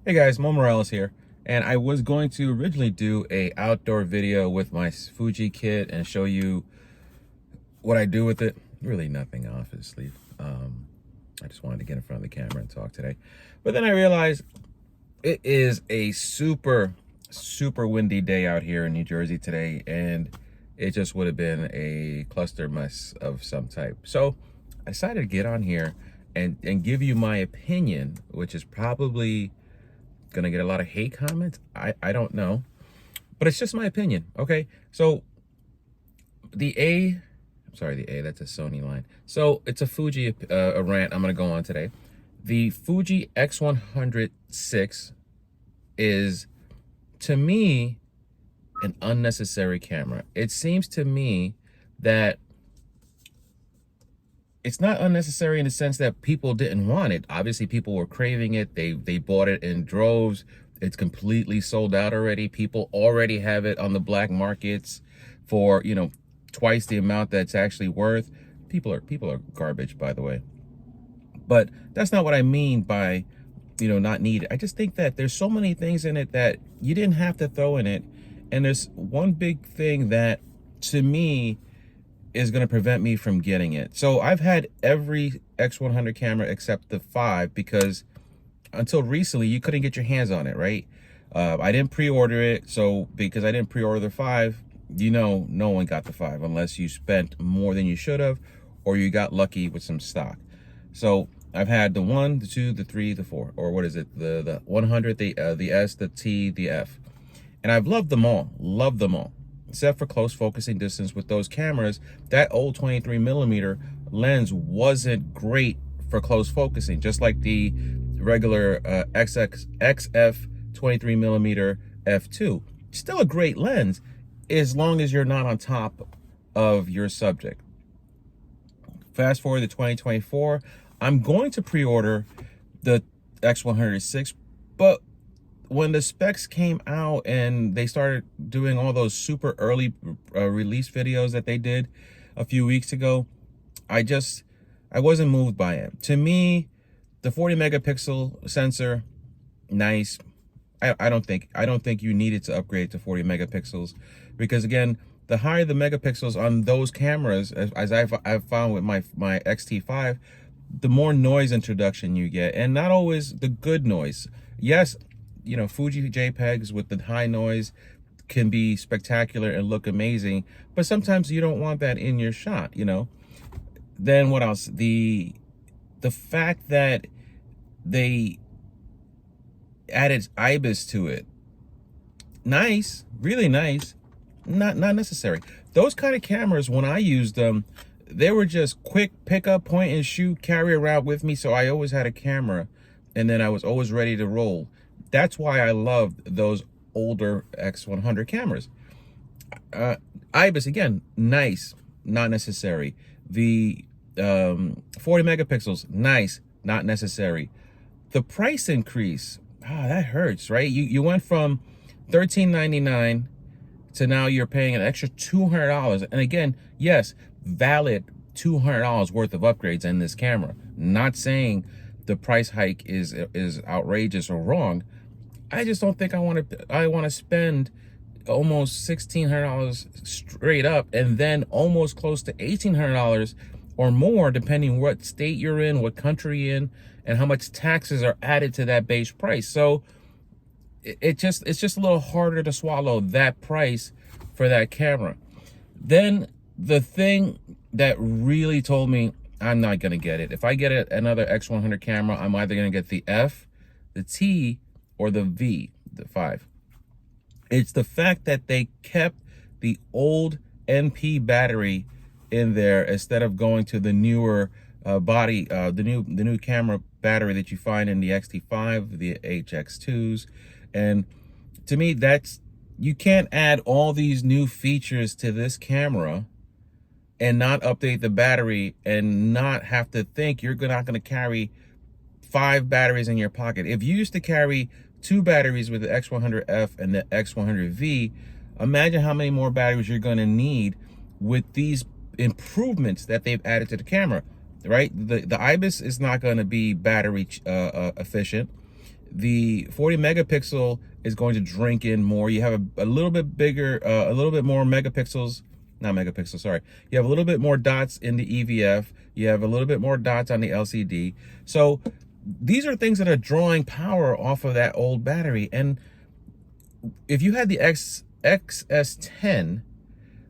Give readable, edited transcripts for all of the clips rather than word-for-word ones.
Hey guys, Mo Morales here, and I was going to originally do a outdoor video with my Fuji kit and show you what I do with it. Really nothing, obviously. I just wanted to get in front of the camera and talk today. But then I realized it is a super windy day out here in New Jersey today, and it just would have been a cluster mess of some type. So I decided to get on here and give you my opinion, which is probably gonna get a lot of hate comments. I don't know, but it's just my opinion. Okay, so that's a Sony line. So it's a Fuji a rant I'm gonna go on today. The Fuji X100vi is, to me, an unnecessary camera. It seems to me that it's not unnecessary in the sense that people didn't want it. Obviously, people were craving it. They bought it in droves. It's completely sold out already. People already have it on the black markets for, twice the amount that's actually worth. People are garbage, by the way. But that's not what I mean by, not needed. I just think that there's so many things in it that you didn't have to throw in it. And there's one big thing that, to me, is going to prevent me from getting it. So I've had every X100 camera except the 5 because until recently you couldn't get your hands on it, right? I didn't pre-order it, so because I didn't pre-order the 5, no one got the 5 unless you spent more than you should have or you got lucky with some stock. So I've had the 1, the 2, the 3, the 4, or what is it? The 100, the S, the T, the F. And I've loved them all. Except for close focusing distance with those cameras, that old 23mm lens wasn't great for close focusing, just like the regular XF 23mm f2. Still a great lens as long as you're not on top of your subject. Fast forward to 2024, I'm going to pre-order the X100vi, but when the specs came out and they started doing all those super early release videos that they did a few weeks ago, I wasn't moved by it. To me, the 40 megapixel sensor, nice. I don't think you needed to upgrade to 40 megapixels because, again, the higher the megapixels on those cameras, as I've found with my X-T5, the more noise introduction you get, and not always the good noise. Yes, Fuji JPEGs with the high noise can be spectacular and look amazing, but sometimes you don't want that in your shot, Then what else? The fact that they added IBIS to it, nice, really nice, not necessary. Those kind of cameras, when I used them, they were just quick pick up, point and shoot, carry around with me, so I always had a camera, and then I was always ready to roll. That's why I loved those older X100 cameras. IBIS, again, nice, not necessary. The 40 megapixels, nice, not necessary. The price increase, that hurts, right? You went from $13.99 to now you're paying an extra $200. And again, yes, valid $200 worth of upgrades in this camera. Not saying the price hike is outrageous or wrong. I just don't think I want to spend almost $1,600 straight up and then almost close to $1,800 or more, depending what state you're in, what country you're in, and how much taxes are added to that base price. So it's just a little harder to swallow that price for that camera. Then the thing that really told me I'm not gonna get it. If I get another X100 camera, I'm either gonna get the F, the T, or the V, the 5. It's the fact that they kept the old NP battery in there instead of going to the newer the new camera battery that you find in the X-T5, the HX2s. And to me, you can't add all these new features to this camera and not update the battery and not have to think you're not going to carry 5 batteries in your pocket. If you used to carry 2 batteries with the X100F and the X100vi, imagine how many more batteries you're going to need with these improvements that they've added to the camera, right? The IBIS is not going to be battery efficient. the 40 megapixel is going to drink in more. You have a little bit bigger, a little bit more megapixels, not megapixels, sorry. You have a little bit more dots in the EVF. You have a little bit more dots on the LCD. So these are things that are drawing power off of that old battery. And if you had the XS10,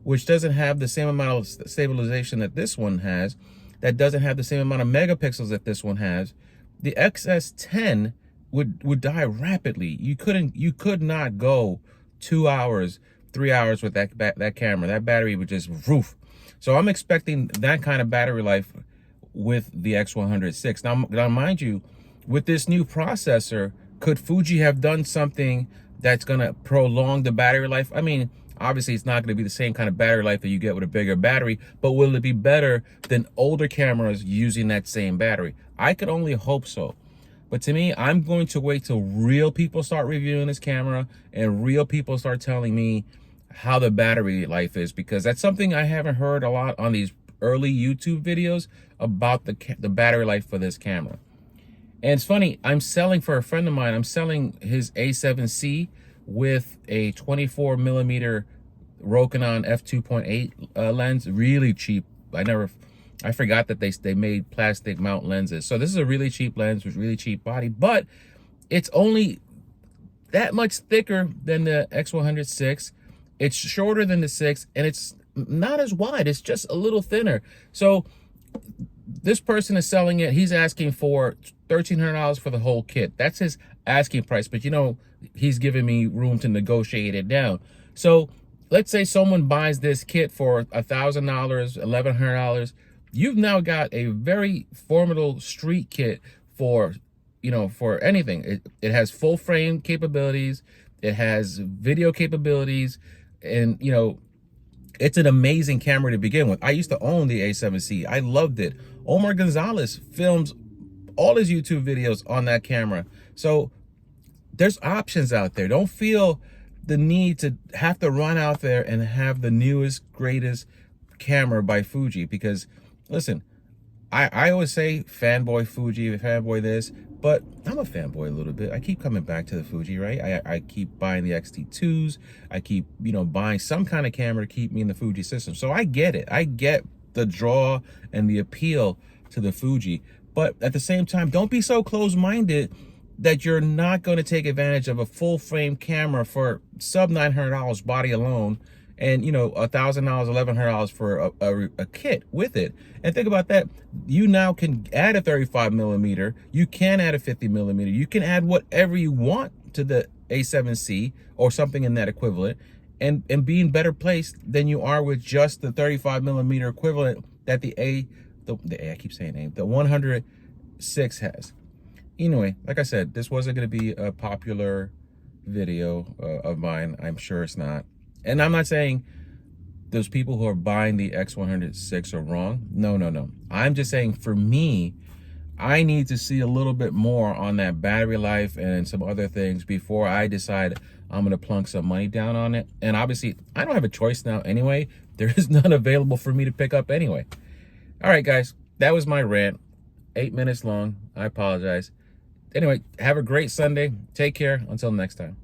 which doesn't have the same amount of stabilization that this one has, that doesn't have the same amount of megapixels that this one has, the XS10 would die rapidly. You could not go 2 hours, 3 hours with that camera. That battery would just roof. So I'm expecting that kind of battery life with the X100VI. Now mind you, with this new processor, could Fuji have done something that's gonna prolong the battery life? I mean, obviously it's not gonna be the same kind of battery life that you get with a bigger battery, but will it be better than older cameras using that same battery? I could only hope so. But to me, I'm going to wait till real people start reviewing this camera and real people start telling me how the battery life is, because that's something I haven't heard a lot on these early YouTube videos about the battery life for this camera. And it's funny, I'm selling for a friend of mine, I'm selling his A7C with a 24 millimeter Rokinon f2.8 lens, really cheap. I forgot that they made plastic mount lenses. So this is a really cheap lens with really cheap body, but it's only that much thicker than the X100VI. It's shorter than the 6, and it's not as wide. It's just a little thinner. So this person is selling it. He's asking for $1,300 for the whole kit. That's his asking price, but you know, he's giving me room to negotiate it down. So let's say someone buys this kit for $1,000, $1,100. You've now got a very formidable street kit for, you know, for anything. It has full frame capabilities. It has video capabilities, and you know, it's an amazing camera to begin with. I used to own the A7C. I loved it. Omar Gonzalez films all his YouTube videos on that camera. So there's options out there. Don't feel the need to have to run out there and have the newest, greatest camera by Fuji, because listen, I always say fanboy Fuji, fanboy this, but I'm a fanboy a little bit. I keep coming back to the Fuji, right? I keep buying the X-T2s. I keep, you know, buying some kind of camera to keep me in the Fuji system. So I get it. I get the draw and the appeal to the Fuji. But at the same time, don't be so close-minded that you're not going to take advantage of a full-frame camera for sub $900 body alone, and you know, $1,000, $1,100 for a kit with it. And think about that. You now can add a 35 millimeter. You can add a 50 millimeter. You can add whatever you want to the A7C or something in that equivalent, and be in better place than you are with just the 35 millimeter equivalent that the I keep saying name, the 100VI has. Anyway, like I said, this wasn't going to be a popular video of mine. I'm sure it's not. And I'm not saying those people who are buying the X100VI are wrong. No, no, no. I'm just saying, for me, I need to see a little bit more on that battery life and some other things before I decide I'm going to plunk some money down on it. And obviously, I don't have a choice now anyway. There is none available for me to pick up anyway. All right, guys, that was my rant. 8 minutes long. I apologize. Anyway, have a great Sunday. Take care. Until next time.